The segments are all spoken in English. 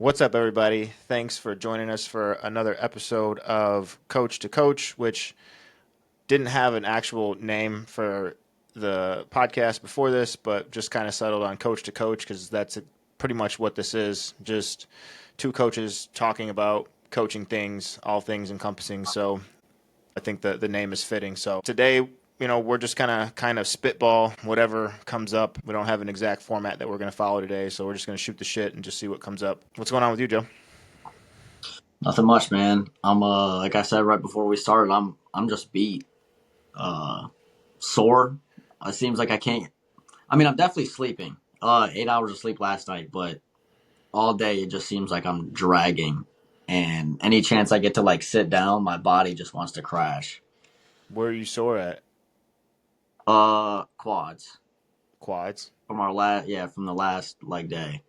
What's up, everybody? Thanks for joining us for another episode of Coach to Coach, which didn't have an actual name for the podcast before this, but just kind of settled on Coach to Coach because that's pretty much what this is. Just two coaches talking about coaching things, all things encompassing. So I think the name is fitting. So today, we're just kind of spitball whatever comes up. We don't have an exact format that we're going to follow today, so we're just going to shoot the shit and just see what comes up. What's going on with you, Joe? Nothing much, man. I'm like I said right before we started, I'm just beat. Uh Sore. It seems like I can't I'm definitely sleeping. 8 hours of sleep last night, but all day it just seems like I'm dragging. And any chance I get to like sit down, my body just wants to crash. Where are you sore at? Quads. Quads. From the last leg day.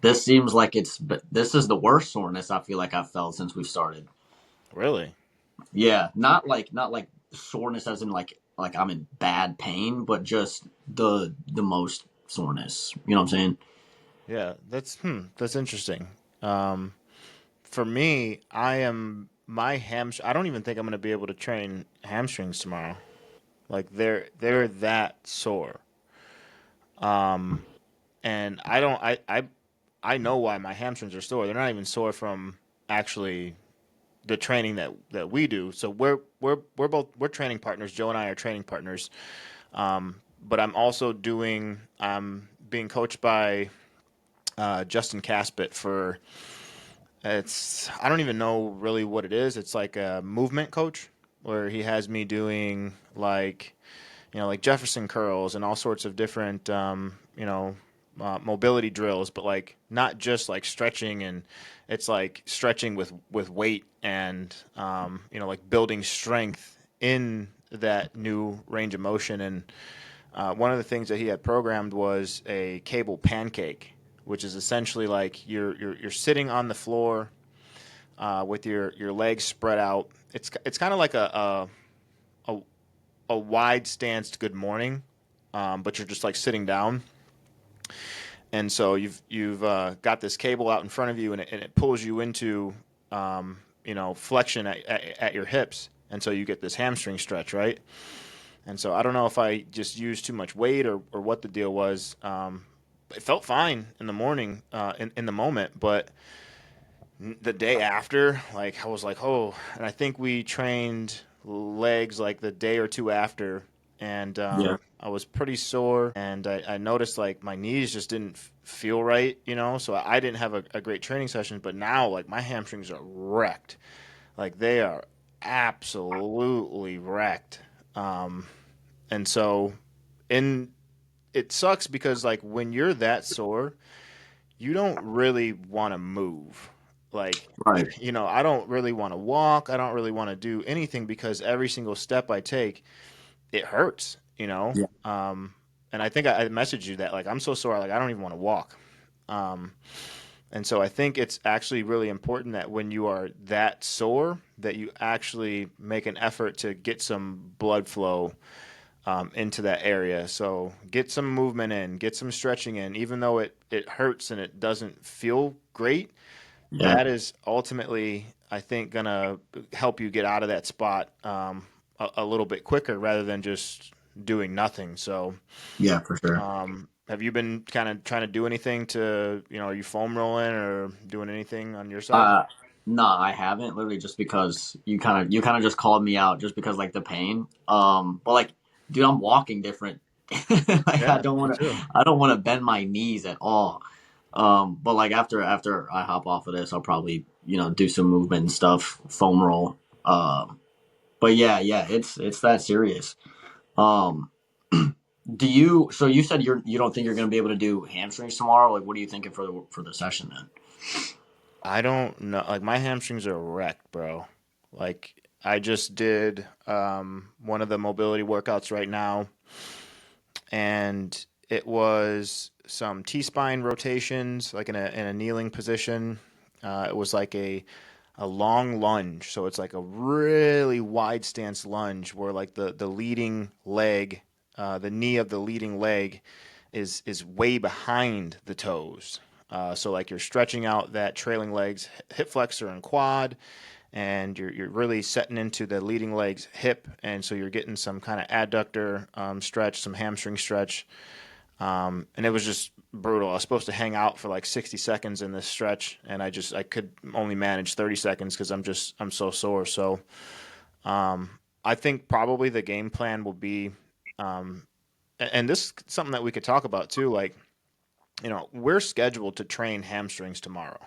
This seems like this is the worst soreness I feel like I've felt since we've started. Really? Yeah, not like soreness as in like I'm in bad pain, but just the most soreness. You know what I'm saying? Yeah, that's interesting. Um, for me, I am my I don't even think I'm going to be able to train hamstrings tomorrow. Like they're that sore. Um, and I know why my hamstrings are sore. They're not even sore from actually the training that we do. So we're training partners. Joe and I are training partners. But I'm being coached by Justin Caspit for it's I don't even know really what it is. It's like a movement coach where he has me doing like Jefferson curls and all sorts of different mobility drills, but like not just like stretching, and it's like stretching with weight and like building strength in that new range of motion. And one of the things that he had programmed was a cable pancake, which is essentially like you're sitting on the floor with your legs spread out. It's kind of like a a wide stance good morning, but you're just like sitting down. And so you've got this cable out in front of you, and it pulls you into flexion at your hips, and so you get this hamstring stretch, right? And so I don't know if I just used too much weight or what the deal was. It felt fine in the morning, in the moment, but the day after, like I was like, oh, and I think we trained legs like the day or two after, and Yeah. I was pretty sore, and I noticed like my knees just didn't feel right, so I didn't have a great training session. But now, like my hamstrings are wrecked, like they are absolutely wrecked, and so in it sucks because like when you're that sore, you don't really want to move. Like, Right. I don't really want to walk. I don't really want to do anything because every single step I take, it hurts. Yeah. And I think I messaged you that, like, I'm so sore, like, I don't even want to walk. Um, and so I think it's actually really important that when you are that sore, that you actually make an effort to get some blood flow into that area. So get some movement in, get some stretching in, even though it hurts and it doesn't feel great. Yeah. That is ultimately, I think, gonna help you get out of that spot a little bit quicker rather than just doing nothing. So, Yeah, for sure. have you been kind of trying to do anything to, are you foam rolling or doing anything on your side? Uh no, I haven't literally just because you kind of just called me out just because like the pain. But like dude, I'm walking different. Like Yeah, me too. I don't want to bend my knees at all. But like after I hop off of this, I'll probably do some movement and stuff, foam roll. But yeah, it's that serious. Um, do you? So you said you don't think you're gonna be able to do hamstrings tomorrow? Like, what are you thinking for the session then? I don't know. Like my hamstrings are wrecked, bro. Like I just did one of the mobility workouts right now, and it was some T spine rotations, like in a kneeling position. It was like a long lunge, so it's like a really wide stance lunge where like the leading leg, the knee of the leading leg, is way behind the toes. So like you're stretching out that trailing legs, hip flexor and quad, and you're really setting into the leading legs hip, and so you're getting some kind of adductor stretch, some hamstring stretch, and it was just brutal. I was supposed to hang out for like 60 seconds in this stretch, and I could only manage 30 seconds because I'm so sore. So I think probably the game plan will be, and this is something that we could talk about too. Like, we're scheduled to train hamstrings tomorrow,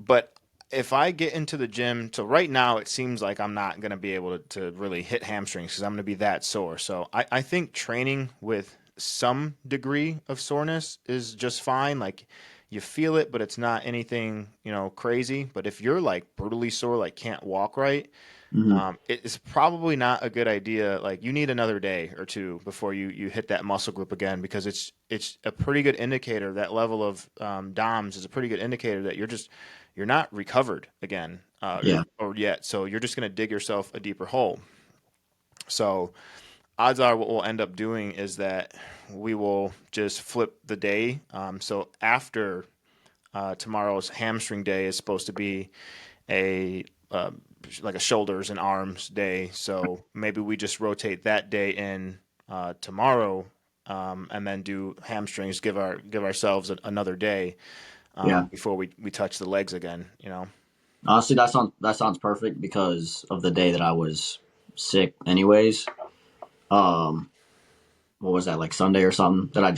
but if I get into the gym, so right now it seems like I'm not going to be able to really hit hamstrings because I'm going to be that sore. So I think training with some degree of soreness is just fine. Like you feel it, but it's not anything, crazy. But if you're like brutally sore, like can't walk right, Hmm. it's probably not a good idea. Like you need another day or two before you hit that muscle group again because it's a pretty good indicator. That level of DOMS is a pretty good indicator that you're not recovered again Yeah. or yet. So you're just going to dig yourself a deeper hole. So odds are what we'll end up doing is that we will just flip the day. So after tomorrow's hamstring day is supposed to be a like a shoulders and arms day. So maybe we just rotate that day in tomorrow, and then do hamstrings. Give ourselves another day Yeah. before we touch the legs again. Honestly, that sounds perfect because of the day that I was sick. Anyways, um, what was that, like Sunday or something that I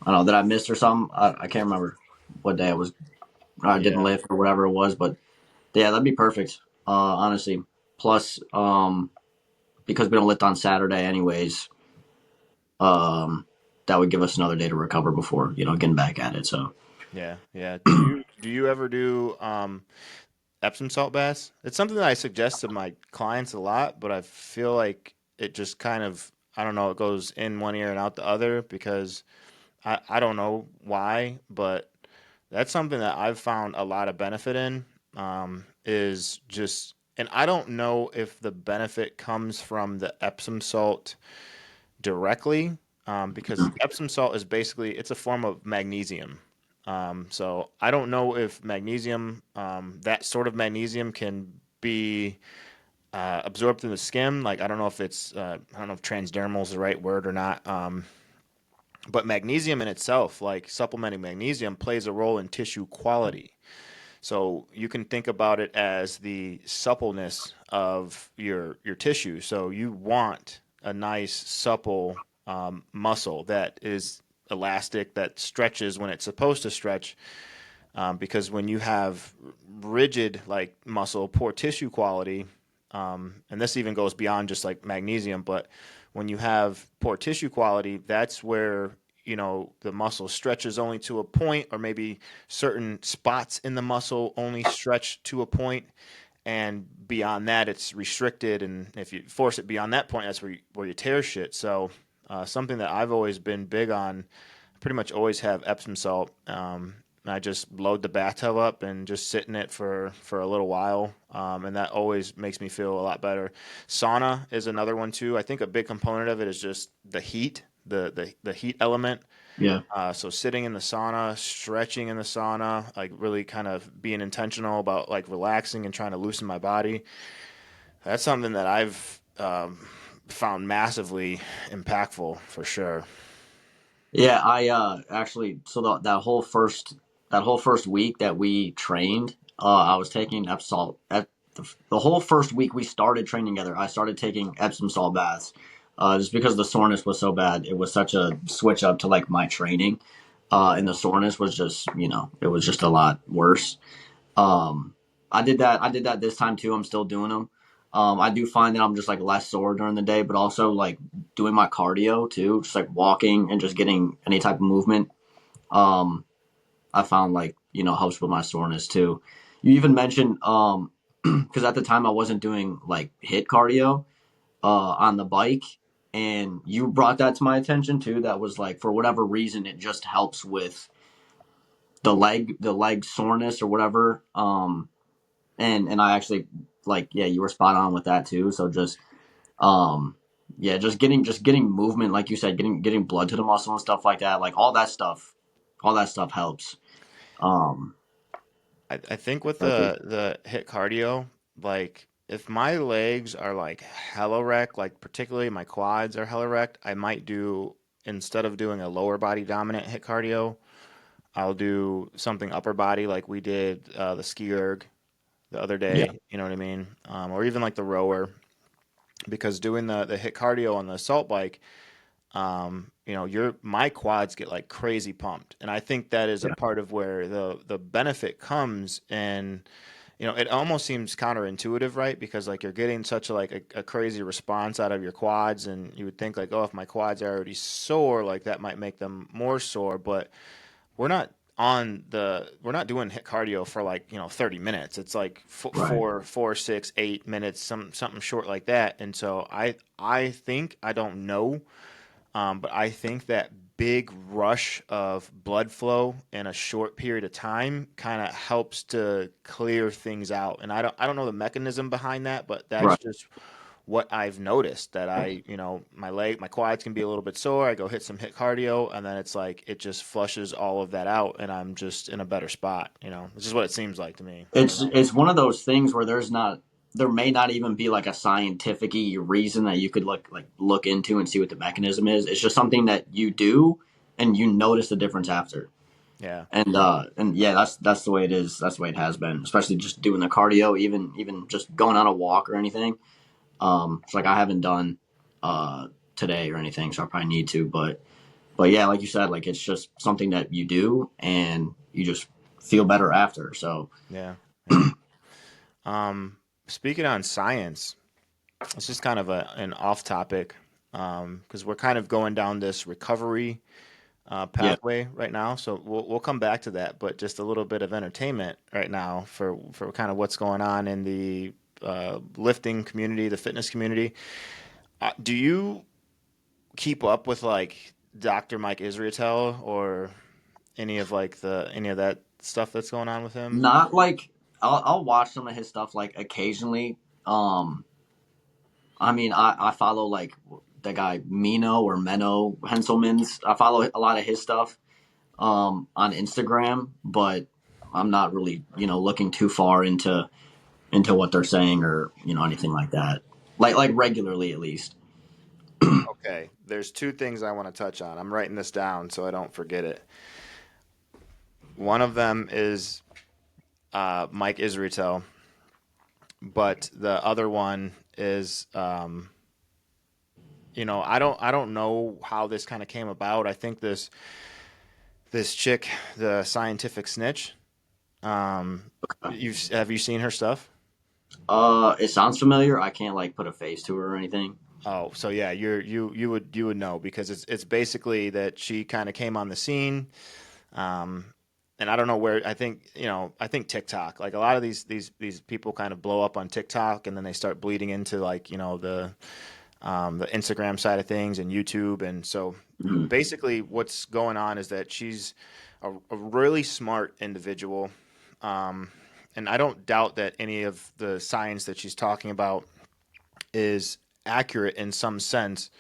don't know, that I missed or something. I can't remember what day I didn't Yeah, lift or whatever it was, but yeah, that'd be perfect. Honestly, plus because we don't lift on Saturday anyways, um, that would give us another day to recover before getting back at it. So yeah, yeah. Do you ever do Epsom salt baths? It's something that I suggest to my clients a lot, but I feel like it just kind of, I don't know, it goes in one ear and out the other because I don't know why, but that's something that I've found a lot of benefit in. Is just, and I don't know if the benefit comes from the Epsom salt directly, because Epsom salt is basically it's a form of magnesium. So I don't know if magnesium, that sort of magnesium, can be absorbed in the skin. Like I don't know if transdermal is the right word or not. But magnesium in itself, like supplementing magnesium, plays a role in tissue quality. So you can think about it as the suppleness of your tissue. So you want a nice supple muscle that is elastic, that stretches when it's supposed to stretch. Because when you have rigid like muscle, poor tissue quality, and this even goes beyond just like magnesium, but when you have poor tissue quality, that's where the muscle stretches only to a point, or maybe certain spots in the muscle only stretch to a point, and beyond that, it's restricted. And if you force it beyond that point, that's where you tear shit. So something that I've always been big on, pretty much always have Epsom salt. I just load the bathtub up and just sit in it for a little while, and that always makes me feel a lot better. Sauna is another one too. I think a big component of it is just the heat, the heat element. yeah, So sitting in the sauna, stretching in the sauna, like really kind of being intentional about like relaxing and trying to loosen my body. That's something that I've found massively impactful for sure. yeah. I actually so that whole first week that we trained, I was taking Epsom salt. The whole first week we started training together, I started taking Epsom salt baths. Just because the soreness was so bad, it was such a switch up to like my training, and the soreness was just it was just a lot worse. Um, I did that this time too. I'm still doing them. I do find that I'm just like less sore during the day, but also like doing my cardio too, just like walking and just getting any type of movement. Um, I found like helps with my soreness too. You even mentioned because at the time I wasn't doing like hit cardio on the bike, and you brought that to my attention too. That was like for whatever reason it just helps with the leg soreness or whatever. And I actually like yeah, you were spot on with that too. So just yeah, just getting movement, like you said, getting blood to the muscle and stuff like that, like all that stuff All that stuff helps. Um, I think with like it, the hit cardio, like if my legs are like hella wrecked, like particularly my quads are hella wrecked, I might do instead of doing a lower body dominant hit cardio, I'll do something upper body like we did the ski erg the other yeah, day. You know what I mean? Or even like the rower, because doing the hit cardio on the assault bike, your my quads get like crazy pumped, and I think that is a yeah, part of where the benefit comes. And it almost seems counterintuitive, right? Because like you're getting such a crazy response out of your quads, and you would think like, oh, if my quads are already sore, like that might make them more sore. But we're not we're not doing hit cardio for like 30 minutes. It's like right, 4, 6, 8 minutes, something short like that. And so I think, I don't know, but I think that big rush of blood flow in a short period of time kind of helps to clear things out. And I don't know the mechanism behind that, but that's right. just what I've noticed, that my quads can be a little bit sore. I go hit some hit cardio, and then it's like it just flushes all of that out, and I'm just in a better spot. This is what it seems like to me. It's one of those things where there may not even be like a scientific reason that you could look into and see what the mechanism is. It's just something that you do and you notice the difference after. Yeah. And yeah, that's the way it is. That's the way it has been, especially just doing the cardio, even just going on a walk or anything. It's like I haven't done today or anything, so I probably need to. But yeah, like you said, like it's just something that you do and you just feel better after. So Yeah. Yeah. Speaking on science, it's just kind of an off topic, because we're kind of going down this recovery yeah, pathway right now. So we'll come back to that, but just a little bit of entertainment right now for kind of what's going on in the lifting community, the fitness community. Do you keep up with like Dr. Mike Israetel, or any of that stuff that's going on with him? not like I'll watch some of his stuff like occasionally. Um, I mean, I follow like the guy Mino or Menno Henselman's. I follow a lot of his stuff on Instagram, but I'm not really looking too far into what they're saying or anything like that. Like regularly at least. Okay, there's two things I want to touch on. I'm writing this down so I don't forget it. One of them is Mike Israetel, but the other one is, I don't know how this kind of came about. I think this chick, the scientific snitch. Have you seen her stuff? It sounds familiar. I can't like put a face to her or anything. Oh, so yeah, you would know, because it's basically that she kind of came on the scene, um, and I don't know where. I think TikTok. Like a lot of these people kind of blow up on TikTok, and then they start bleeding into like the Instagram side of things and YouTube. And so Mhm. basically, what's going on is that she's a really smart individual, um, and I don't doubt that any of the science that she's talking about is accurate in some sense.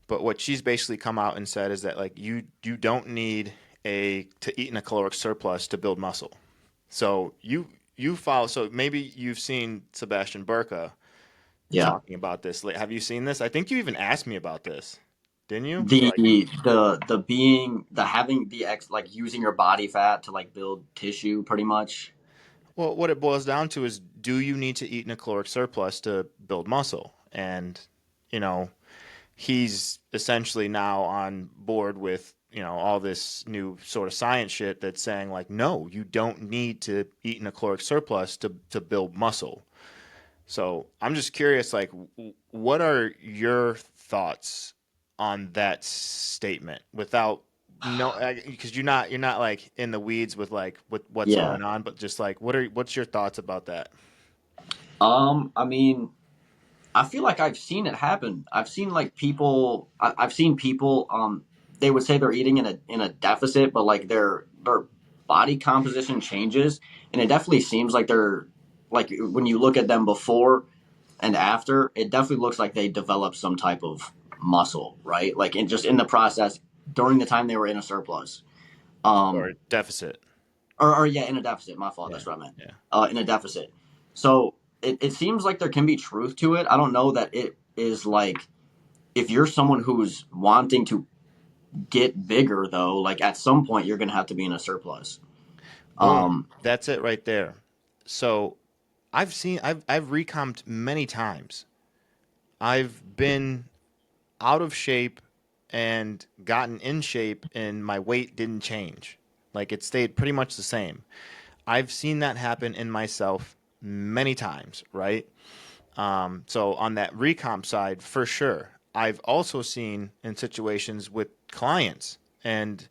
But what she's basically come out and said is that like you don't need a to eat in a caloric surplus to build muscle. So you follow. So maybe you've seen Sebastian Burka Yeah. talking about this. Like, have you seen this? I think you even asked me about this, didn't you? For The like, the having the like using your body fat to like build tissue pretty much. well, what it boils down to is, do you need to eat in a caloric surplus to build muscle? And you know, he's essentially now on board with all this new sort of science shit that's saying like, no, you don't need to eat in a caloric surplus to build muscle. So I'm just curious, like, what are your thoughts on that statement without no, because you're not like in the weeds with like with what's Yeah. going on, but just like what's your thoughts about that? I mean, I feel like I've seen it happen. I've seen like people. I've seen people. They would say they're eating in a deficit, but like their body composition changes, and it definitely seems like they're like when you look at them before and after, it definitely looks like they developed some type of muscle, right? Like in the process during the time they were in a surplus. Um, Or deficit. or yeah, in a deficit. My fault. Yeah. That's what I meant. Yeah. In a deficit. So it seems like there can be truth to it. I don't know that it is like if you're someone who's wanting to get bigger though, like at some point you're gonna have to be in a surplus. Boom. Um, That's it right there. So I've recomped many times. I've been out of shape and gotten in shape and my weight didn't change. Like it stayed pretty much the same. I've seen that happen in myself many times, right? So on that recomp side, for sure. I've also seen in situations with clients, and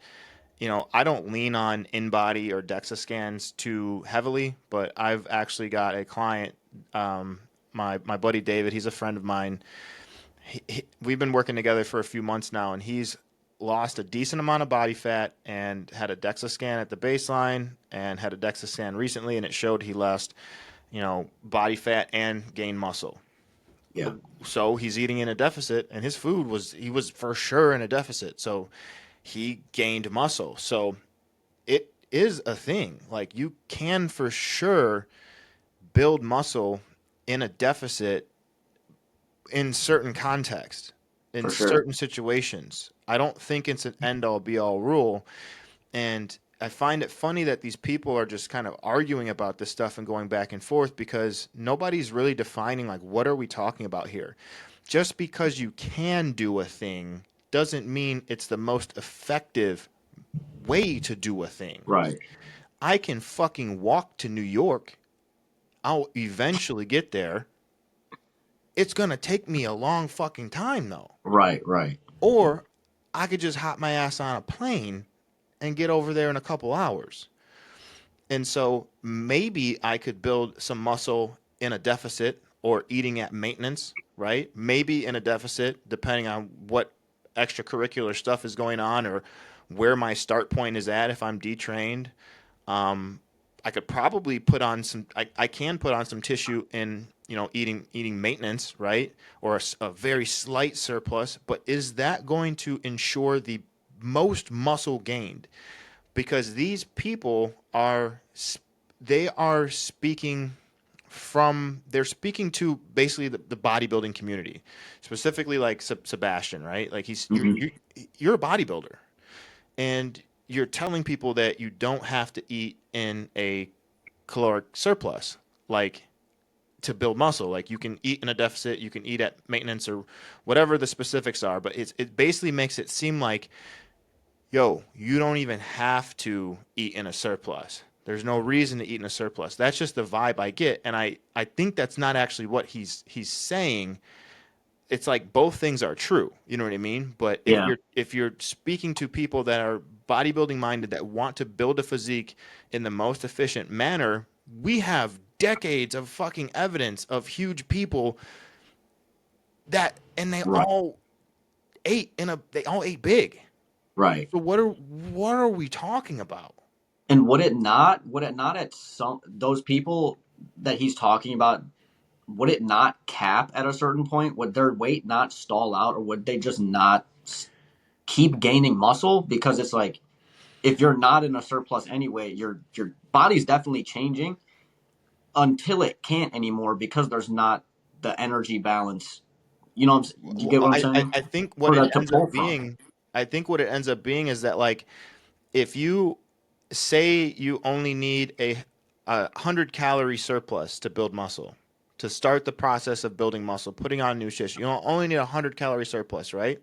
I don't lean on InBody or DEXA scans too heavily, but I've actually got a client, my buddy David. He's a friend of mine. We've been working together for a few months now, and he's lost a decent amount of body fat and had a DEXA scan at the baseline and had a DEXA scan recently, and it showed he lost, body fat and gained muscle. yeah, So he's eating in a deficit, and his food he was for sure in a deficit. So he gained muscle. So it is a thing. Like you can for sure build muscle in a deficit in certain contexts, in for sure. certain situations. I don't think it's an end all be all rule. And I find it funny that these people are just kind of arguing about this stuff and going back and forth because nobody's really defining like what are we talking about here. Just because you can do a thing doesn't mean it's the most effective way to do a thing. Right, I can fucking walk to New York. I'll eventually get there. It's going to take me a long fucking time though. right, right, Or I could just hop my ass on a plane and get over there in a couple hours. And so maybe I could build some muscle in a deficit or eating at maintenance, right? Maybe in a deficit, depending on what extracurricular stuff is going on or where my start point is at if I'm detrained. Um, I could probably put on some. I can put on some tissue in eating maintenance, right, or a very slight surplus. But is that going to ensure the most muscle gained? Because these people are speaking they're speaking to basically the bodybuilding community, specifically like Sebastian, right? Like hmm you're a bodybuilder and you're telling people that you don't have to eat in a caloric surplus, like to build muscle. Like you can eat in a deficit, you can eat at maintenance or whatever the specifics are. But it basically makes it seem like, yo, you don't even have to eat in a surplus. There's no reason to eat in a surplus. That's just the vibe I get, and I think that's not actually what he's saying. It's like both things are true. You know what I mean? But yeah, if you're speaking to people that are bodybuilding minded that want to build a physique in the most efficient manner, we have decades of fucking evidence of huge people and right, they all ate big. right. So what are we talking about? And would it not at some those people that he's talking about, would it not cap at a certain point? Would their weight not stall out, or would they just not keep gaining muscle? Because it's like if you're not in a surplus anyway, your body's definitely changing until it can't anymore because there's not the energy balance. Do you get Well, what I'm I saying? I think what For it that to ends up pull from. being, I think what it ends up being is that like if you say you only need a 100-calorie surplus to build muscle, to start the process of building muscle, putting on new tissue, you only need a 100-calorie surplus, right?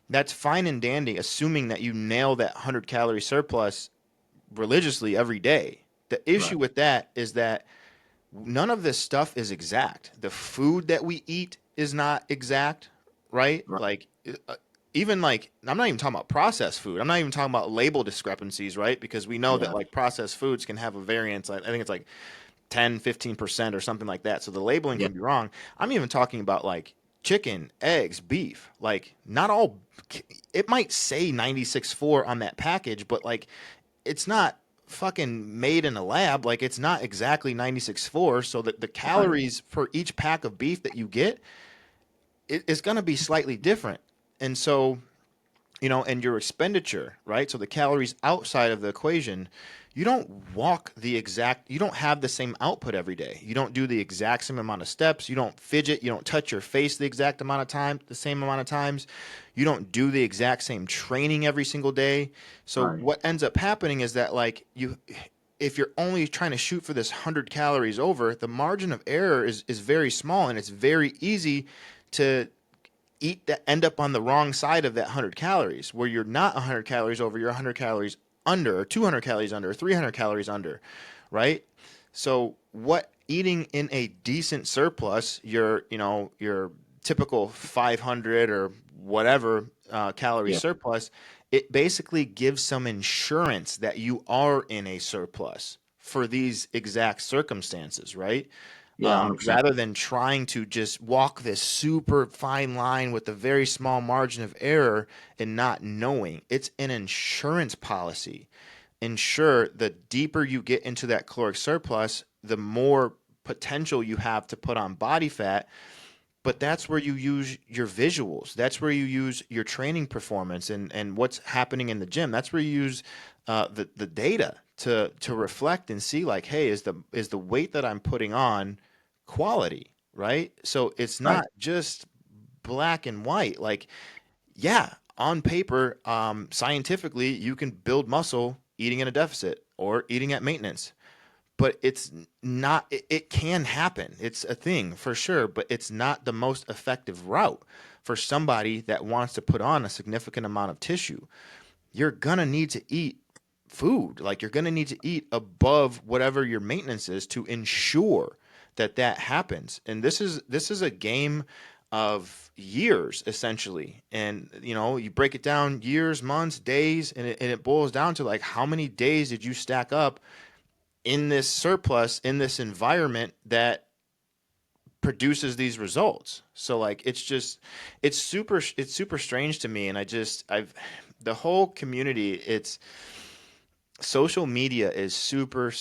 That's fine and dandy, assuming that you nail that 100-calorie surplus religiously every day. The issue Right. with that is that none of this stuff is exact. The food that we eat is not exact, right? Right. Like even like I'm not even talking about processed food. I'm not even talking about label discrepancies, right? Because we know that Yeah. like processed foods can have a variance. I think it's like 10, 15% or something like that. So the labeling Yeah. can be wrong. I'm even talking about like chicken, eggs, beef. Like not all it might say 96.4 on that package, but like it's not fucking made in a lab. Like it's not exactly 96.4. So that the Right. calories for each pack of beef that you get is going to be slightly different. And so and your expenditure, right? So the calories outside of the equation, you don't have the same output every day. You don't do the exact same amount of steps. You don't fidget. You don't touch your face the exact amount of time, the same amount of times. You don't do the exact same training every single day. So Right. what ends up happening is that if you're only trying to shoot for this 100 calories over, the margin of error is very small, and it's very easy to eat that end up on the wrong side of that 100 calories where you're not 100 calories over, you're 100 calories under, or 200 calories under, or 300 calories under, right? So what eating in a decent surplus, your typical 500 or whatever calorie Yeah. surplus, it basically gives some insurance that you are in a surplus for these exact circumstances, right? Yeah. 100%. Rather than trying to just walk this super fine line with a very small margin of error and not knowing. It's an insurance policy. Ensure the deeper you get into that caloric surplus, the more potential you have to put on body fat. But that's where you use your visuals. That's where you use your training performance and what's happening in the gym. That's where you use the data to reflect and see like, hey, is the weight that I'm putting on quality, right? So it's Right. not just black and white. Like, yeah, on paper, scientifically, you can build muscle eating in a deficit or eating at maintenance, but it's not. It can happen. It's a thing for sure, but it's not the most effective route for somebody that wants to put on a significant amount of tissue. You're gonna need to eat food. Like you're gonna need to eat above whatever your maintenance is to ensure that that happens. And this is a game of years essentially. And you break it down years, months, days, and it boils down to like how many days did you stack up in this surplus in this environment that produces these results. So like it's super strange to me, and I've the whole community, it's social media is super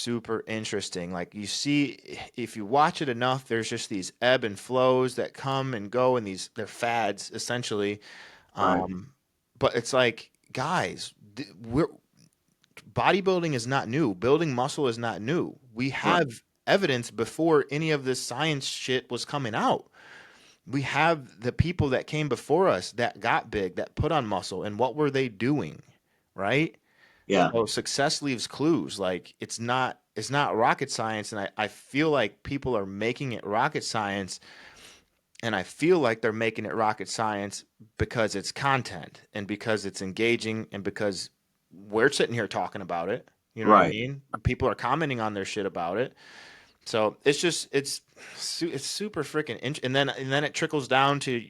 interesting. Like you see, if you watch it enough, there's just these ebb and flows that come and go, and they're fads essentially. Right. um but it's like, guys, we're bodybuilding is not new. Building muscle is not new. We Right. have evidence before any of this science shit was coming out. We have the people that came before us that got big, that put on muscle, and what were they doing, right? Yeah. So success leaves clues. Like it's not rocket science, and I feel like people are making it rocket science, and I feel like they're making it rocket science because it's content and because it's engaging and because we're sitting here talking about it. You know what I Right. mean? People are commenting on their shit about it. So it's just it's super freaking and then it trickles down to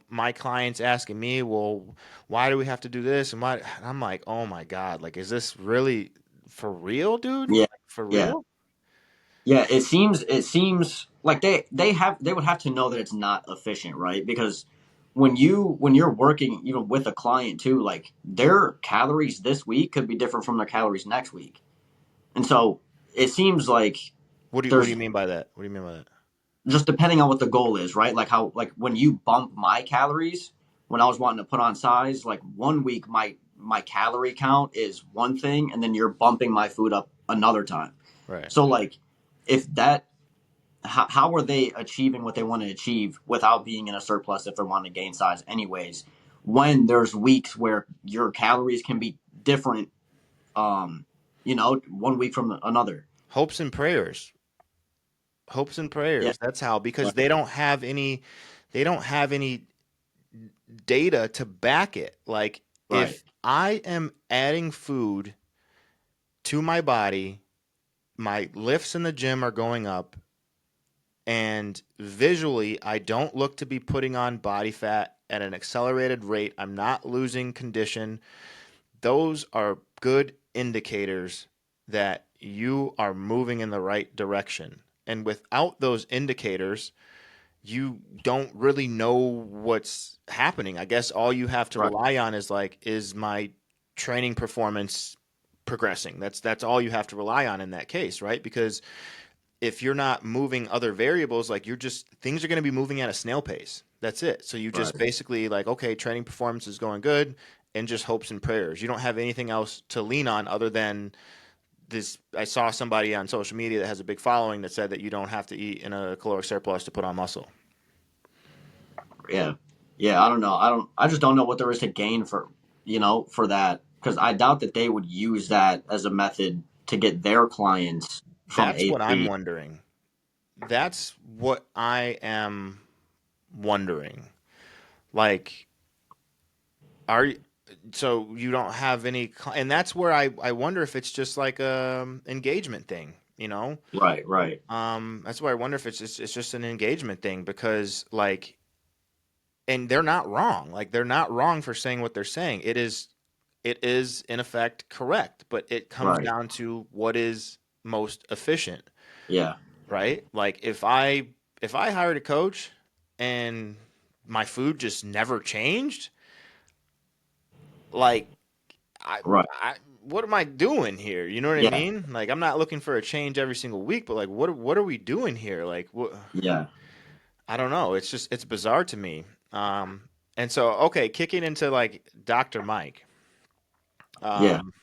my clients asking me, well, why do we have to do this and why? And I'm like, oh my god, like is this really for real, dude? Yeah. Like, for Yeah. real? Yeah. It seems like they would have to know that it's not efficient, right? Because when you're working even with a client too, like their calories this week could be different from their calories next week. And so it seems like What do you there's mean by that? What do you mean by that? just depending on what the goal is, right? Like how like when you bump my calories when I was wanting to put on size, like one week my calorie count is one thing, and then you're bumping my food up another time. Right. So like if that how are they achieving what they want to achieve without being in a surplus if they're wanting to gain size anyways? When there's weeks where your calories can be different, um, one week from another. Hopes and prayers. Hopes and Yeah, prayers. That's how, because right, they don't have any data to back it. Like right, if I am adding food to my body, my lifts in the gym are going up, and visually I don't look to be putting on body fat at an accelerated rate. I'm not losing condition. Those are good indicators that you are moving in the right direction. And without those indicators, you don't really know what's happening. I guess all you have to right, rely on is like, is my training performance progressing? That's all you have to rely on in that case, right? Because if you're not moving other variables, like things are going to be moving at a snail pace. That's it. So you right, just basically like, okay, training performance is going good. and just hopes and prayers. You don't have anything else to lean on other than this. I saw somebody on social media that has a big following that said that you don't have to eat in a caloric surplus to put on muscle. Yeah, yeah. I don't know. I just don't know what there is to gain for for that, because I doubt that they would use that as a method to get their clients from That's A to what I'm B. wondering. That's what I am wondering. Like, are you, so you don't have any, and that's where I wonder if it's just like a engagement thing, you know? Right, right, That's where I wonder if it's just an engagement thing because like, and they're not wrong. Like they're not wrong for saying what they're saying. It is in effect correct, but it comes right. down to what is most efficient, Yeah, right? Like if I hired a coach and my food just never changed, like I right. I what am I doing here? You know what I Yeah, mean? Like I'm not looking for a change every single week, but like what are we doing here? Like what yeah, I don't know. It's bizarre to me. And so okay, kicking into like Dr. Mike. yeah. Um,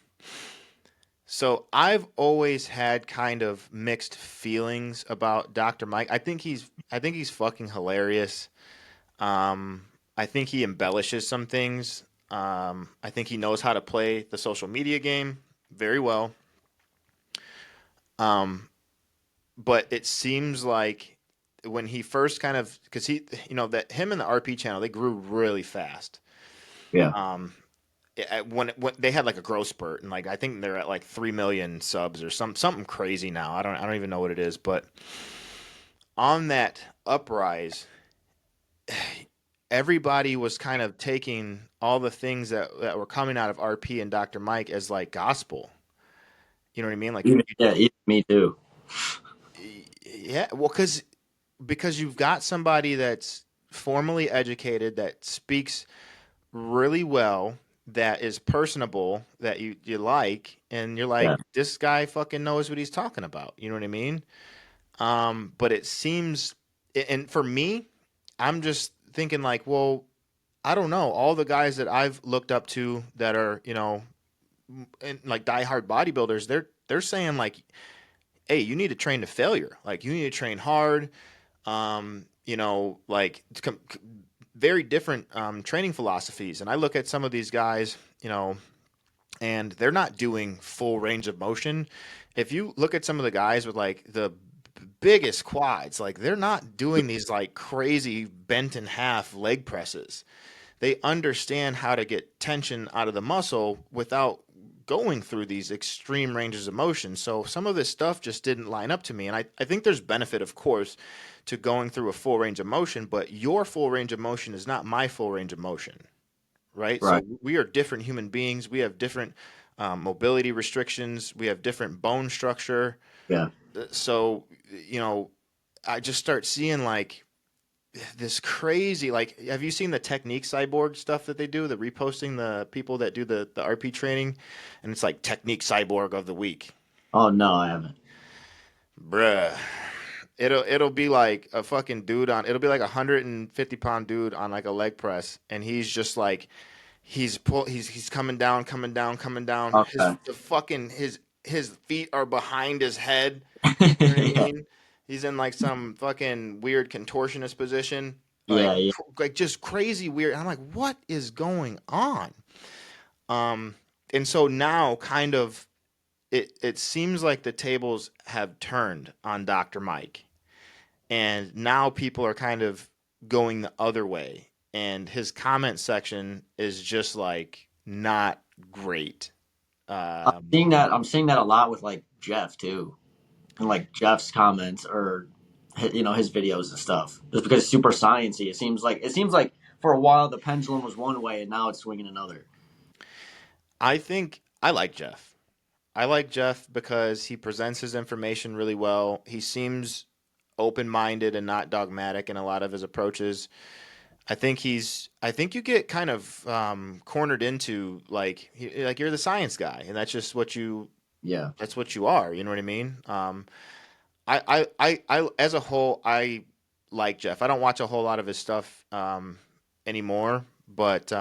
so I've always had kind of mixed feelings about Dr. Mike. I think he's fucking hilarious. Um, I think he embellishes some things. I think he knows how to play the social media game very well. Um, but it seems like when he first kind of because that him and the RP channel they grew really fast. Yeah. Um, when they had like a growth spurt and like I think they're at like 3 million subs or something crazy now. I don't even know what it is, but on that uprise, everybody was kind of taking all the things that were coming out of RP and Dr. Mike as like gospel. You know what I mean? Like Even yeah, even me too. yeah, well, because you've got somebody that's formally educated that speaks really well, that is personable, that you like, and you're Yeah. like, this guy fucking knows what he's talking about. You know what I mean? But it seems, and for me, I'm just thinking like, well, I don't know. All the guys that I've looked up to that are, and like diehard bodybuilders, they're saying like, hey, you need to train to failure. Like you need to train hard. Like very different training philosophies. And I look at some of these guys, and they're not doing full range of motion. If you look at some of the guys with like the biggest quads, like they're not doing these like crazy bent in half leg presses. They understand how to get tension out of the muscle without going through these extreme ranges of motion. So some of this stuff just didn't line up to me. And I think there's benefit, of course, to going through a full range of motion, but your full range of motion is not my full range of motion, right? Right. So we are different human beings. We have different mobility restrictions. We have different bone structure. Yeah. So, you know, I just start seeing like this crazy like have you seen the technique cyborg stuff that they do, the reposting the people that do the RP training, and it's like technique cyborg of the week. Oh no, I haven't. Bruh, it'll be like a fucking dude on it'll be like a 150-pound dude on like a leg press, and he's just like he's coming down, coming down. His Okay. the fucking his feet are behind his head. You know what I Yeah. mean? He's in like some fucking weird contortionist position, Yeah. Yeah. like just crazy weird. I'm like, what is going on? Um, and so now, kind of, it seems like the tables have turned on Dr. Mike, and now people are kind of going the other way, and his comment section is just like not great. Um, I'm seeing that a lot with like Jeff too, and like Jeff's comments or his videos and stuff. Just because it's super sciencey, it seems like for a while the pendulum was one way and now it's swinging another. I think I like Jeff. I like Jeff because he presents his information really well. He seems open-minded and not dogmatic in a lot of his approaches. I think you get kind of cornered into like like you're the science guy, and Yeah. that's what you are. You know what I mean? As a whole, I like Jeff. I don't watch a whole lot of his stuff anymore, but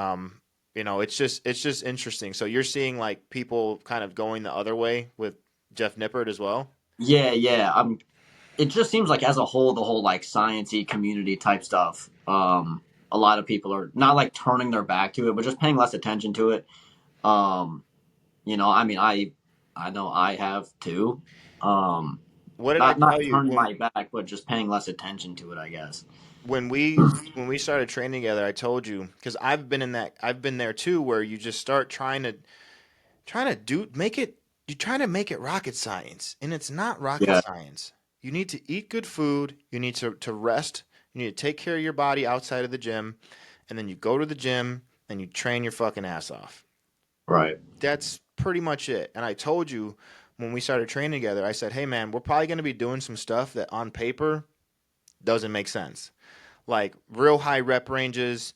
it's just interesting. So you're seeing like people kind of going the other way with Jeff Nippert as well. Yeah, yeah. It just seems like as a whole, the whole like sciencey community type stuff. A lot of people are not like turning their back to it, but just paying less attention to it. Um, I mean, I know I have too. Um, What did I not tell you turning my back, but just paying less attention to it, I guess. when we started training together? I told you because I've been there too, where you just start trying to do make it you're trying to make it rocket science, and it's not rocket Yeah, science. You need to eat good food, you need to rest, you need to take care of your body outside of the gym, and then you go to the gym and you train your fucking ass off. right. That's pretty much it. And I told you when we started training together, I said, "Hey man, we're probably going to be doing some stuff that on paper doesn't make sense, like real high rep ranges,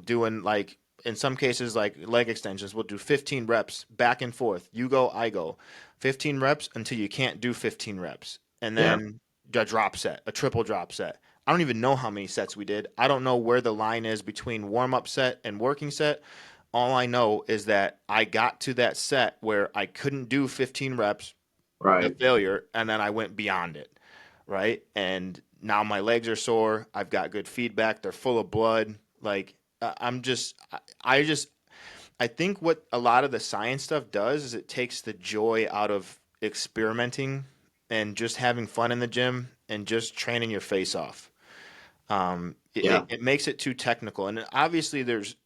doing like in some cases like leg extensions. We'll do 15 reps back and forth. You go, I go. 15 reps until you can't do 15 reps. And Yeah, then a drop set, a triple drop set. I don't even know how many sets we did. I don't know where the line is between warm up set and working set. All I know is that I got to that set where I couldn't do 15 reps, the right. failure, and then I went beyond it, right? And now my legs are sore. I've got good feedback. They're full of blood. Like I'm just, I just, I think what a lot of the science stuff does is it takes the joy out of experimenting and just having fun in the gym and just training your face off. Yeah, It makes it too technical, and obviously there's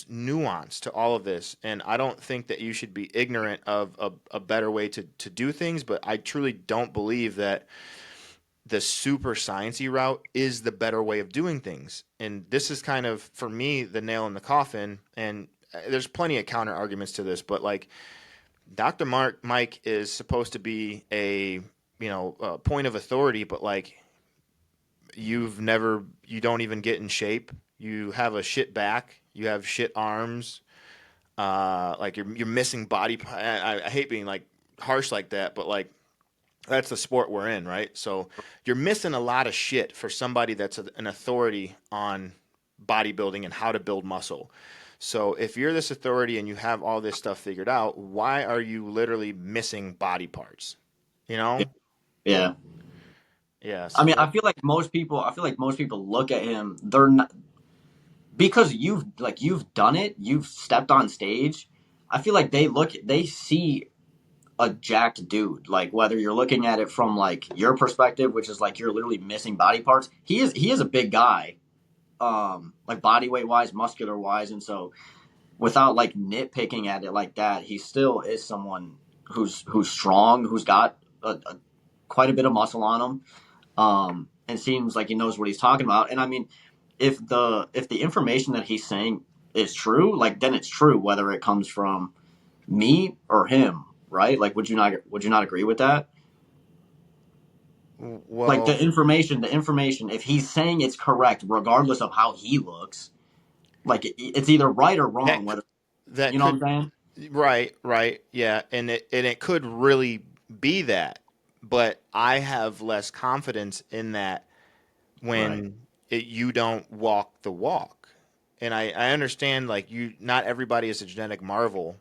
nuance to all of this, and I don't think that you should be ignorant of a better way to do things, but I truly don't believe that the super sciencey route is the better way of doing things. And this is kind of for me the nail in the coffin. And there's plenty of counter arguments to this, but like Dr. Mark Mike is supposed to be a point of authority, but like you don't even get in shape. You have a shit back. You have shit arms. Like you're missing body. I hate being like harsh like that, but like that's the sport we're in, right? So you're missing a lot of shit for somebody that's an authority on bodybuilding and how to build muscle. So if you're this authority and you have all this stuff figured out, why are you literally missing body parts? You know? yeah. Yeah. I So mean, that I feel like most people look at him. They're not because you've done it. You've stepped on stage. I feel like they see a jacked dude. Like whether you're looking at it from like your perspective, which is like you're literally missing body parts. He is a big guy, like body weight wise, muscular wise, and so without like nitpicking at it like that, he still is someone who's strong, who's got quite a bit of muscle on him, and seems like he knows what he's talking about. And I mean, if the information that he's saying is true, like then it's true, whether it comes from me or him, right? Like, would you not agree with that? Like well the information, if he's saying it's correct, regardless of how he looks, like it's either right or wrong. that Whether that you know what could I'm right, yeah, and it could really be that, but I have less confidence in that saying? when you don't walk the walk. And I understand like you not everybody is a genetic marvel,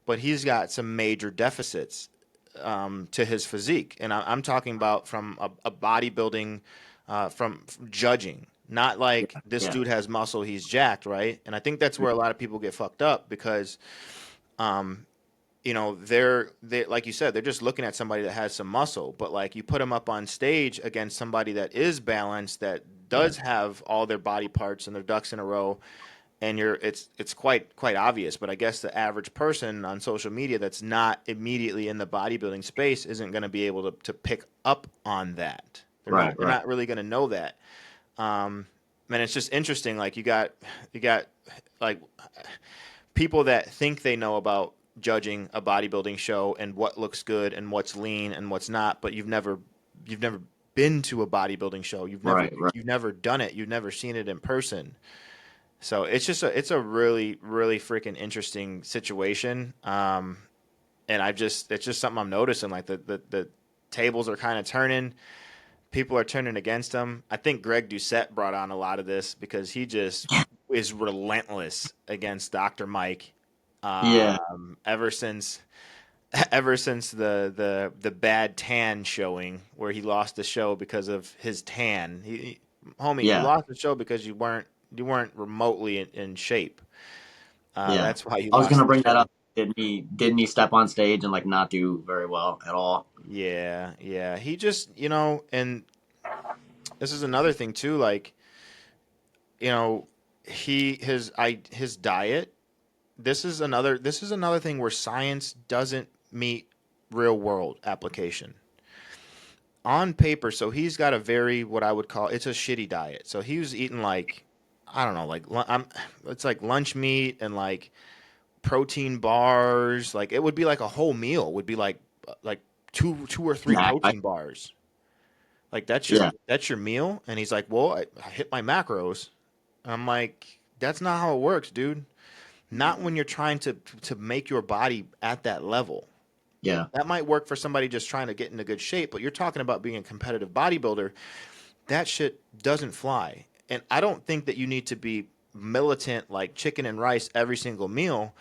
but he's got some major deficits to his physique. And I'm talking about from a bodybuilding, from judging, not like this Yeah, dude has muscle, he's jacked, right? And I think that's where a lot of people get fucked up because um, they like you said, they're just looking at somebody that has some muscle, but like you put them up on stage against somebody that is balanced, that yeah, does have all their body parts and their ducks in a row, and it's quite obvious. But I guess the average person on social media that's not immediately in the bodybuilding space isn't going to be able to pick up on that. right, They're right, not really going to know that. Um, and it's just interesting. Like you got like people that think they know about judging a bodybuilding show and what looks good and what's lean and what's not, but you've never been to a bodybuilding show. right, right. You've never done it. You've never seen it in person. So it's a really really freaking interesting situation. And it's just something I'm noticing. Like the tables are kind of turning. People are turning against him. I think Greg Doucette brought on a lot of this because he just is relentless against Dr. Mike. Yeah, Ever since the bad tan showing where he lost the show because of his tan. Homie, you yeah, lost the show because you weren't remotely in shape. yeah. That's why you I was lost gonna the bring that show. up. Didn't he step on stage and like not do very well at all? Yeah, yeah. He just, and this is another thing too. Like, you know, his diet. This is another thing where science doesn't meet real world application. On paper, so he's got a very what I would call it's a shitty diet. So he was eating like I don't know, like it's like lunch meat and like protein bars. Like it would be like a whole meal would be like two or three Snack. protein bars. Like that's your Yeah, that's your meal. And he's like, well, I hit my macros. And I'm like, that's not how it works, dude. Not when you're trying to make your body at that level. yeah, That might work for somebody just trying to get into good shape, but you're talking about being a competitive bodybuilder. That shit doesn't fly. And I don't think that you need to be militant like chicken and rice every single meal,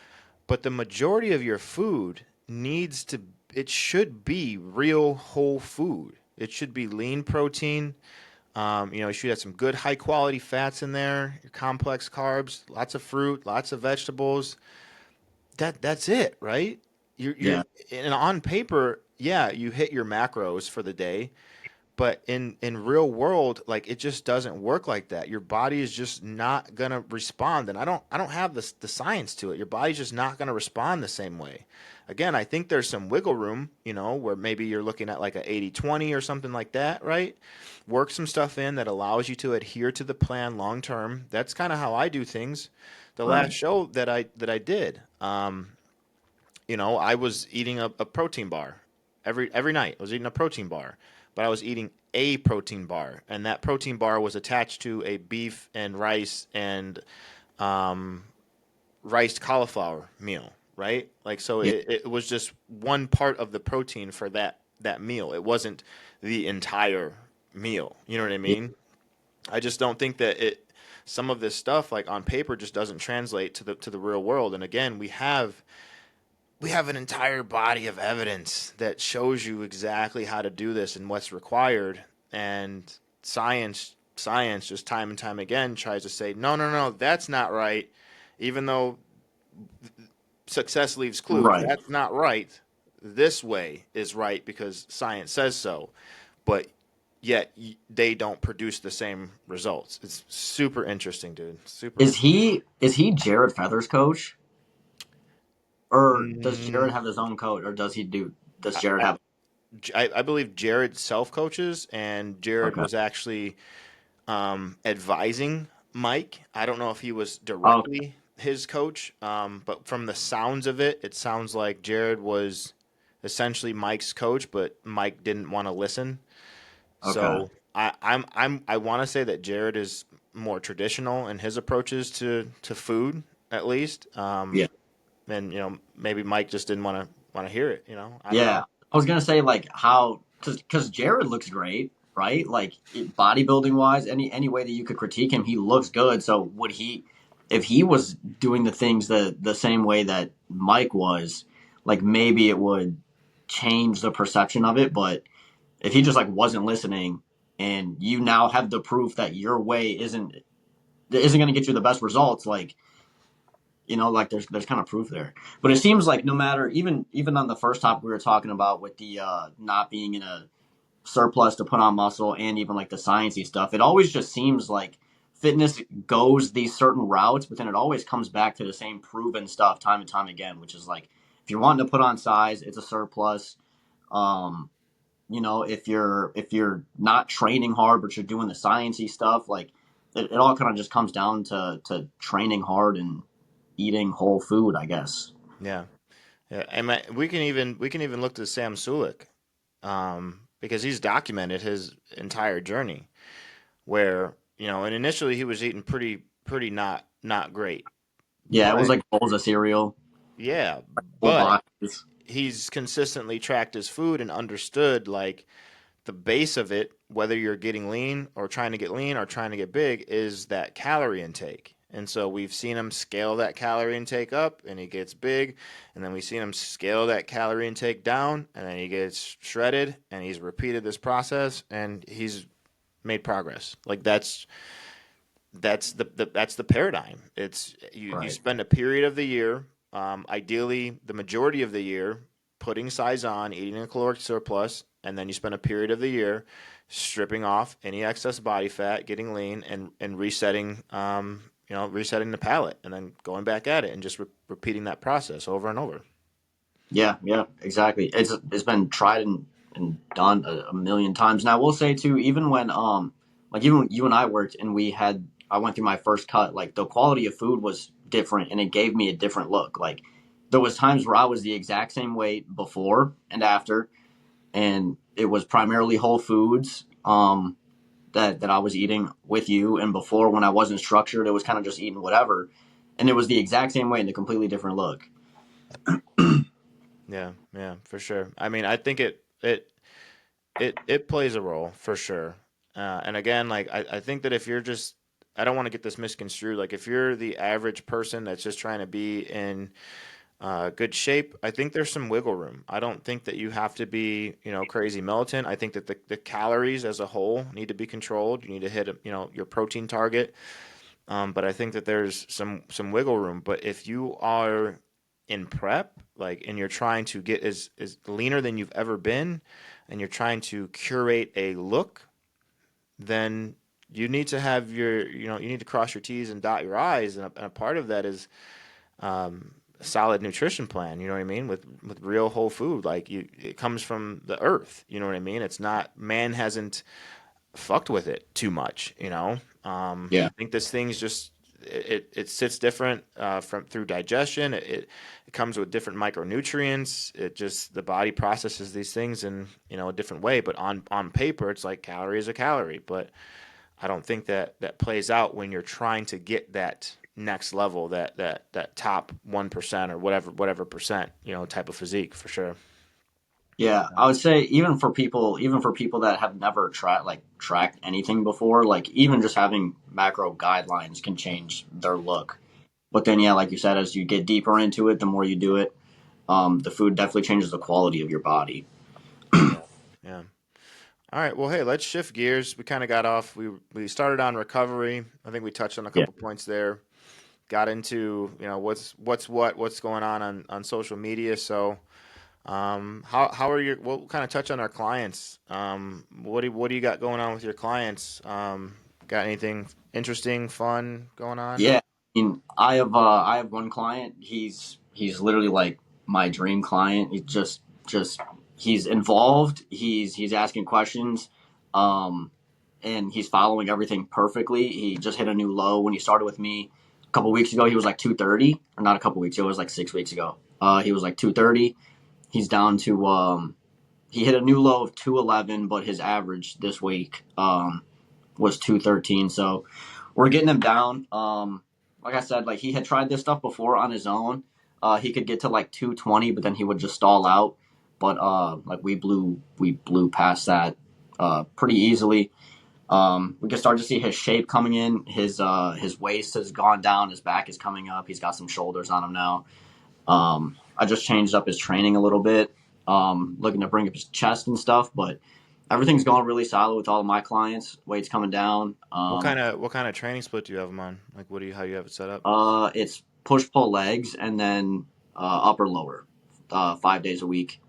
but the majority of your food needs to it should be real whole food. It should be lean protein. You should have some good high quality fats in there, your complex carbs, lots of fruit, lots of vegetables. That's it, right? You're yeah, and on paper, yeah, you hit your macros for the day, but in real world, like it just doesn't work like that. Your body is just not gonna respond, and I don't have the science to it. Your body's just not gonna respond the same way. Again, I think there's some wiggle room, where maybe you're looking at like a 80-20 or something like that, right? Work some stuff in that allows you to adhere to the plan long term. That's kind of how I do things. The last right. show that I did, I was eating a protein bar every night. I was eating a protein bar, but I was eating a protein bar, and that protein bar was attached to a beef and rice and um, riced cauliflower meal, right? Like so, Yeah, it was just one part of the protein for that meal. It wasn't the entire meal. You know what I yeah. mean? I just don't think that some of this stuff like on paper just doesn't translate to the real world. And again, we have an entire body of evidence that shows you exactly how to do this and what's required. And science just time and time again tries to say, no, no, no, that's not right. Even though success leaves clues, Right. that's not right. This way is right because science says so. But yet they don't produce the same results. It's super interesting, dude. Super interesting. Is he Jared Feather's coach, or does Jared Mm, have his own coach, or does Jared have? I believe Jared self coaches, and Jared Okay. was actually advising Mike. I don't know if he was Oh, directly his coach, but from the sounds of it, it sounds like Jared was essentially Mike's coach, but Mike didn't want to listen. okay. So I want to say that Jared is more traditional in his approaches to food, at least. Yeah. And maybe Mike just didn't want to hear it. I don't Yeah. know. I was gonna say like how because Jared looks great, right? Like bodybuilding wise, any way that you could critique him, he looks good. So would he, if he was doing the things the same way that Mike was, like maybe it would change the perception of it. But if he just like wasn't listening, and you now have the proof that your way isn't going to get you the best results, like like there's kind of proof there. But it seems like no matter even on the first topic we were talking about with the not being in a surplus to put on muscle, and even like the sciencey stuff, it always just seems like fitness goes these certain routes, but then it always comes back to the same proven stuff time and time again, which is like if you're wanting to put on size, it's a surplus. um if you're not training hard but you're doing the sciencey stuff, like it all kind of just comes down to training hard and eating whole food, I guess. Yeah, yeah. And we can even look to Sam Sulik, because he's documented his entire journey. Where and initially he was eating pretty not great, Yeah, it was but like bowls of cereal, yeah, whole but boxes. he's consistently tracked his food and understood like the base of it, whether you're getting lean or trying to get lean or trying to get big, is that calorie intake. And so we've seen him scale that calorie intake up and he gets big. And then we've seen him scale that calorie intake down and then he gets shredded. And he's repeated this process and he's made progress. Like that's the paradigm. It's you Right. spend a period of the year, ideally the majority of the year, putting size on, eating a caloric surplus, and then you spend a period of the year stripping off any excess body fat, getting lean, and resetting, resetting the palate, and then going back at it and just repeating that process over and over. Yeah, yeah, exactly. It's been tried and done a million times. Now, I will say too, even when like even when you and I worked and I went through my first cut, like the quality of food was different and it gave me a different look. Like there was times where I was the exact same weight before and after, and it was primarily whole foods that I was eating with you, and before when I wasn't structured, it was kind of just eating whatever, and it was the exact same weight and a completely different look. Yeah, yeah, for sure. I mean, I think it plays a role for sure. And again, like I think that if you're just, I don't want to get this misconstrued. Like if you're the average person that's just trying to be in good shape, I think there's some wiggle room. I don't think that you have to be, crazy militant. I think that the calories as a whole need to be controlled. You need to hit, your protein target. But I think that there's some wiggle room. But if you are in prep, like, and you're trying to get as leaner than you've ever been, and you're trying to curate a look, then you need to have you need to cross your T's and dot your I's, and a part of that is a solid nutrition plan. You know what I mean? With real whole food, like it comes from the earth. You know what I mean? It's not man hasn't fucked with it too much. Yeah. I think this thing's just it sits different from through digestion. It comes with different micronutrients. It just the body processes these things in a different way. But on paper, it's like calorie is a calorie. But I don't think that plays out when you're trying to get that next level, that top 1% or whatever percent, type of physique for sure. Yeah, I would say even for people that have never tracked anything before, like even just having macro guidelines can change their look. But then, yeah, like you said, as you get deeper into it, the more you do it, the food definitely changes the quality of your body. Yeah. Yeah. All right. Well, hey, let's shift gears. We kind of got off. We started on recovery. I think we touched on a Yeah, couple points there. Got into what's going on social media. So, how are your? We'll kind of touch on our clients. What do you got going on with your clients? Got anything interesting, fun going on? yeah. I mean, I have one client. He's literally like my dream client. He's just he's involved. He's asking questions. Um, and he's following everything perfectly. He just hit a new low when he started with me a couple weeks ago. He was like 230, or not a couple weeks ago. It was like 6 weeks ago. He was like 230. He's down to he hit a new low of 211, but his average this week was 213. So we're getting him down. Like I said, like he had tried this stuff before on his own. He could get to like 220, but then he would just stall out. But like we blew past that pretty easily. We can start to see his shape coming in. His waist has gone down. His back is coming up. He's got some shoulders on him now. I just changed up his training a little bit, looking to bring up his chest and stuff. But everything's going really solid with all of my clients. Weight's coming down. What kind of training split do you have them on? Like, how you have it set up? It's push pull legs and then upper lower, 5 days a week.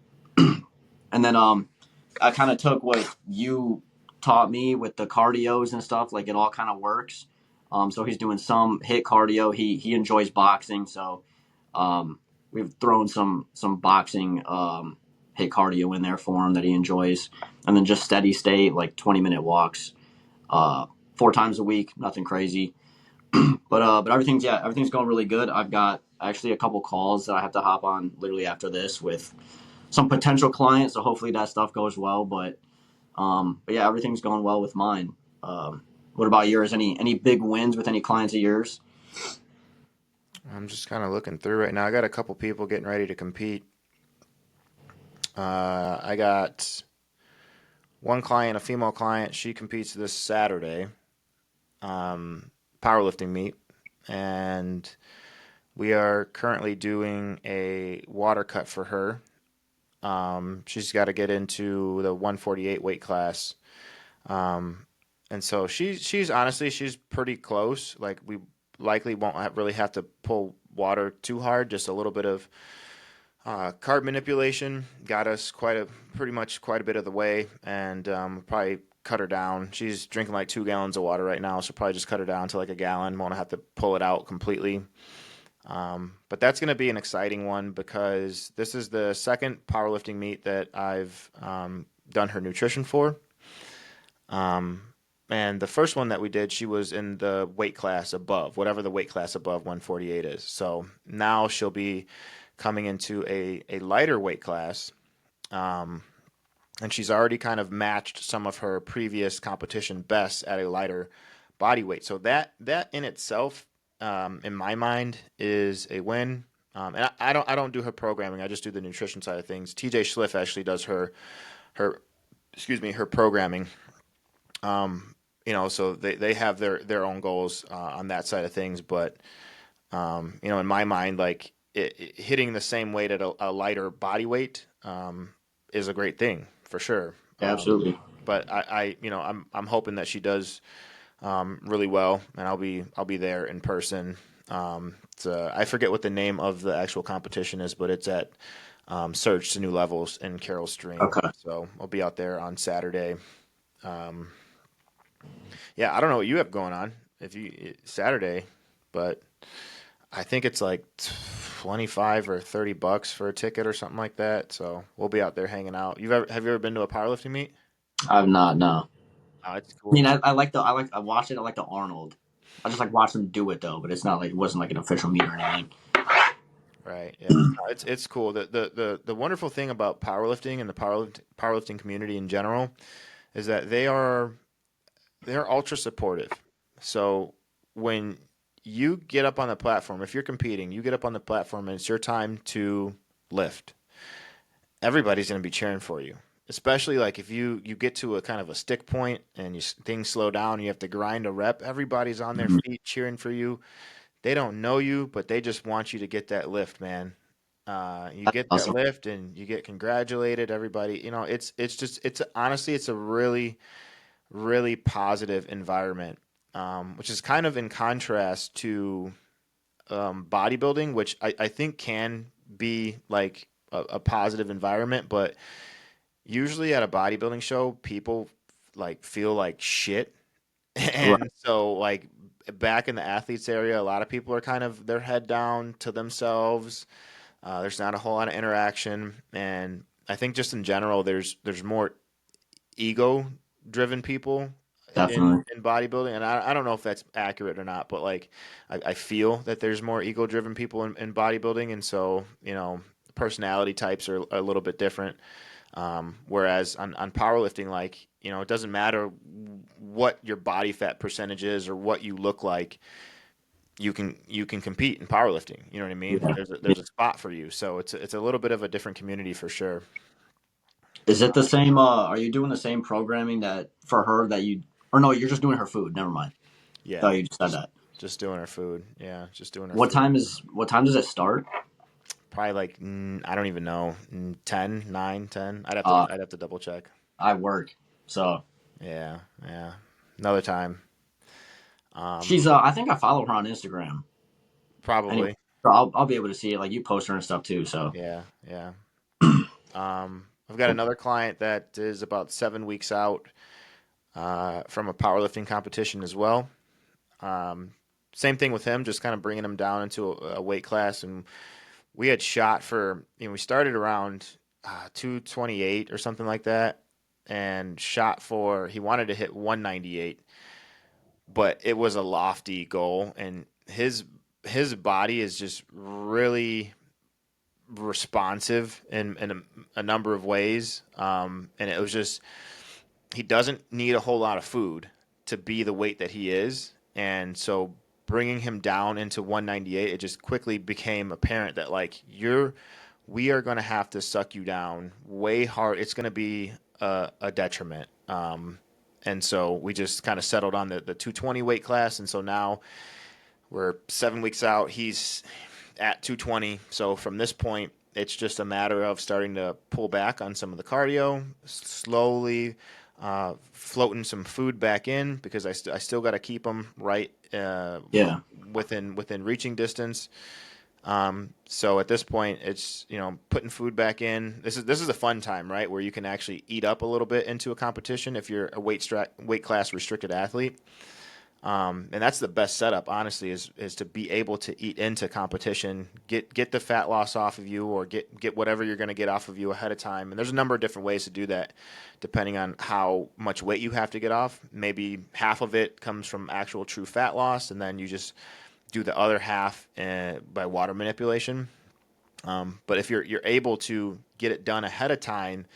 And then I kind of took what you taught me with the cardios and stuff. Like it all kind of works. So he's doing some hit cardio. He enjoys boxing, so um, we've thrown some boxing hit cardio in there for him that he enjoys, and then just steady state like 20-minute walks, uh, 4 times a week. Nothing crazy, but everything's going really good. I've got actually a couple calls that I have to hop on literally after this with some potential clients. So hopefully that stuff goes well. But yeah, everything's going well with mine. What about yours? Any big wins with any clients of yours? I'm just kind of looking through right now. I got a couple people getting ready to compete. I got one client, a female client. She competes this Saturday, powerlifting meet. and we are currently doing a water cut for her. She's got to get into the 148 weight class. Um, and so she's honestly she's pretty close. Like we likely won't really have to pull water too hard. Just a little bit of carb manipulation got us pretty much quite a bit of the way, and probably cut her down. She's drinking like 2 gallons of water right now, so probably just cut her down to like a gallon. Won't have to pull it out completely. But that's going to be an exciting one because this is the second powerlifting meet that I've done her nutrition for. Um, and the first one that we did, she was in the weight class above, whatever the weight class above 148 is. So now she'll be coming into a lighter weight class. Um, and she's already kind of matched some of her previous competition bests at a lighter body weight. So that in itself, in my mind, is a win. And I don't do her programming. I just do the nutrition side of things. TJ Schliff actually does her excuse me her programming. So they have their own goals on that side of things. But in my mind, like hitting the same weight at a lighter body weight is a great thing for sure. Yeah, absolutely. But I'm hoping that she does really well, and I'll be there in person. I forget what the name of the actual competition is, but it's at Surge to New Levels in Carroll Stream. Okay. So I'll be out there on Saturday. Um, yeah, I don't know what you have going on if you Saturday, but I think it's like 25 or $30 for a ticket or something like that. So we'll be out there hanging out. Have you ever been to a powerlifting meet? I've not, no. Oh, it's I mean, cool. I watched it. I like the Arnold. I just like watch them do it though, but it's not like it wasn't like an official meet or anything. Right. Yeah. No, it's cool. The wonderful thing about powerlifting and the powerlifting community in general is that they're ultra supportive. So when you get up on the platform, if you're competing, you get up on the platform and it's your time to lift. Everybody's going to be cheering for you. Especially like if you get to a kind of a stick point and things slow down, and you have to grind a rep. Everybody's on their Mhm. feet cheering for you. They don't know you, but they just want you to get that lift, man. You That's get that awesome. lift and you get congratulated. Everybody, it's honestly it's a really really positive environment, which is kind of in contrast to bodybuilding, which I think can be like a positive environment, but usually at a bodybuilding show, people like feel like shit. Right. And so like back in the athletes area, a lot of people are kind of their head down to themselves. There's not a whole lot of interaction, and I think just in general, there's more ego driven people Definitely. in bodybuilding, and I don't know if that's accurate or not, but like I feel that there's more ego driven people in bodybuilding, and so personality types are a little bit different. Whereas on powerlifting, like it doesn't matter what your body fat percentage is or what you look like, you can compete in powerlifting. You know what I mean? Yeah. Yeah. There's a spot for you, so it's a little bit of a different community for sure. Is it the same? Are you doing the same programming that for her that you? Or no, you're just doing her food. Never mind. Oh, Yeah, you just said just that. just doing our food. Yeah, just doing our What food. time is? What time does it start? Probably like I don't even know, 10, 9, 10. Uh, I'd have to double check. I work, so Yeah, yeah. Another time. she's. Um, I think I follow her on Instagram. Anyway, Probably. so I'll be able to see it. Like you post her and stuff too. So Yeah, yeah. I've got another client that is about 7 weeks out from a powerlifting competition as well. Um, Same thing with him, just kind of bringing him down into a weight class. And we had shot for, we started around 228 or something like that, and shot for, he wanted to hit 198, but it was a lofty goal. And his body is just really responsive in a number of ways. And it was just he doesn't need a whole lot of food to be the weight that he is, and so bringing him down into 198, it just quickly became apparent that like we are going to have to suck you down way hard. It's going to be a detriment. And so we just kind of settled on the 220 weight class, and so now We're 7 weeks out. He's at 220. So from this point, it's just a matter of starting to pull back on some of the cardio, slowly floating some food back in because I still got to keep them right Yeah. within reaching distance. So at this point, it's putting food back in. This is a fun time, right, where you can actually eat up a little bit into a competition if you're a weight class restricted athlete. And that's the best setup, honestly, is to be able to eat into competition, get the fat loss off of you, or get whatever you're going to get off of you ahead of time. And there's a number of different ways to do that, depending on how much weight you have to get off. Maybe half of it comes from actual true fat loss, and then you just do the other half by water manipulation. But if you're able to get it done ahead of time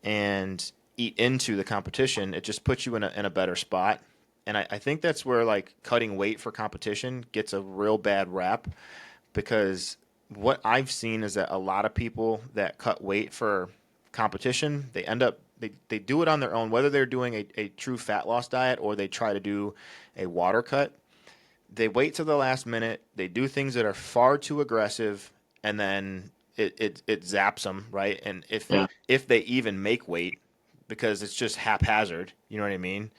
and eat into the competition, it just puts you in a better spot. And I think that's where like cutting weight for competition gets a real bad rap because what I've seen is that a lot of people that cut weight for competition, they end up they do it on their own, whether they're doing a true fat loss diet or they try to do a water cut. They wait till the last minute, they do things that are far too aggressive, and then it zaps them, right? And Yeah. if they even make weight, because it's just haphazard, you know what I mean?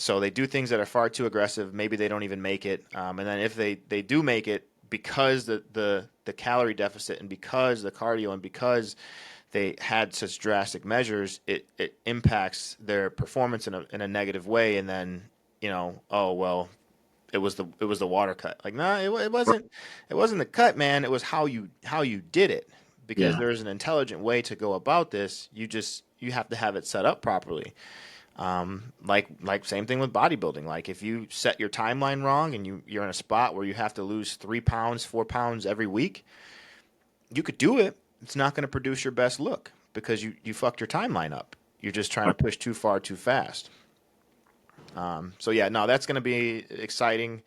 So they do things that are far too aggressive. Maybe they don't even make it. And then if they do make it, because the calorie deficit and because the cardio and because they had such drastic measures, it impacts their performance in a negative way. And then, oh, well, it was the water cut. Like, no, it wasn't the cut, man. It was how you did it. Because Yeah. there's an intelligent way to go about this. You have to have it set up properly. Like same thing with bodybuilding. Like if you set your timeline wrong and you're in a spot where you have to lose 3 pounds, 4 pounds every week, you could do it. It's not going to produce your best look because you fucked your timeline up. You're just trying to push too far too fast. So yeah, no, that's going to be exciting.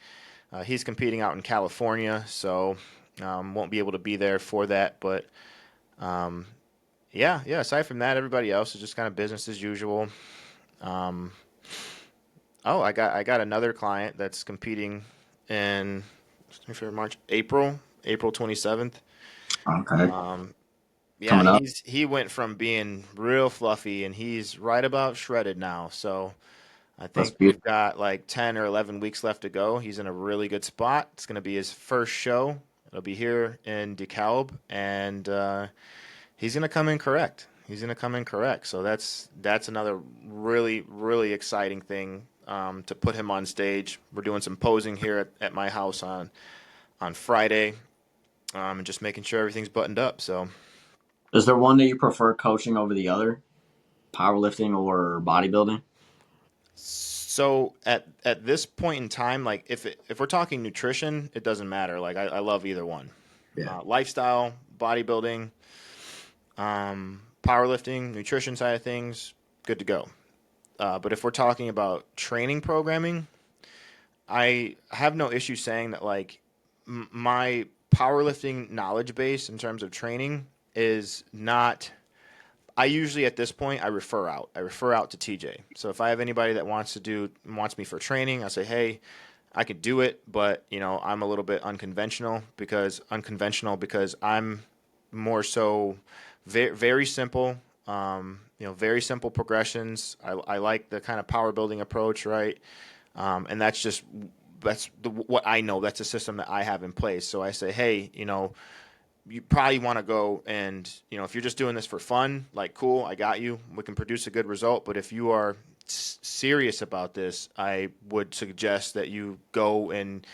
He's competing out in California, so won't be able to be there for that. But um, yeah. Aside from that, everybody else is just kind of business as usual. Um, Oh, I got another client that's competing in March, April 27th. Okay. Um, yeah, Coming up. he went from being real fluffy and he's right about shredded now. So I That's think we've beautiful. got like 10 or 11 weeks left to go. He's in a really good spot. It's going to be his first show. It'll be here in DeKalb, and he's going to come in correct. He's going to come in correct. So that's another really really exciting thing to put him on stage. We're doing some posing here at my house on Friday, and just making sure everything's buttoned up. So Is there one that you prefer coaching over the other? Powerlifting or bodybuilding? at this point in time, like if we're talking nutrition, it doesn't matter. Like I love either one. Yeah. Lifestyle, bodybuilding, powerlifting, nutrition side of things, good to go. But if we're talking about training programming, I have no issue saying that like my powerlifting knowledge base in terms of training is not. I usually at this point I refer out. I refer out to TJ. So if I have anybody that wants me for training, I say, hey, I could do it, but I'm a little bit unconventional because I'm more so very, very simple. Very simple progressions. I like the kind of power building approach, right? And what I know. That's a system that I have in place. So I say, hey, you probably want to go and if you're just doing this for fun, like cool, I got you. We can produce a good result. But if you are serious about this, I would suggest that you go and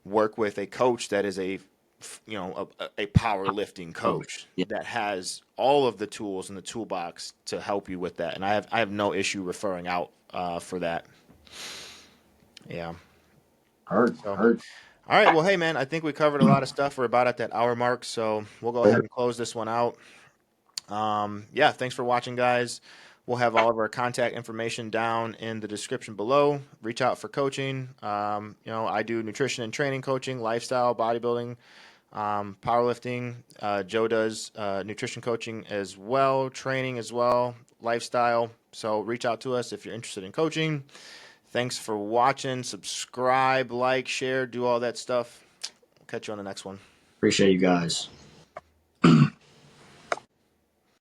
work with a coach that is a powerlifting Oh, coach yeah. that has all of the tools in the toolbox to help you with that. And I have no issue referring out for that. Yeah. Heard. So, Heard. all right. Well, hey, man, I think we covered a lot of stuff. We're about at that hour mark, so we'll go ahead and close this one out. Yeah, thanks for watching, guys. We'll have all of our contact information down in the description below. Reach out for coaching. I do nutrition and training coaching, lifestyle, bodybuilding, powerlifting. Joe does nutrition coaching as well, training as well, lifestyle. So reach out to us if you're interested in coaching. Thanks for watching. Subscribe, like, share, do all that stuff. Catch you on the next one. Appreciate you guys.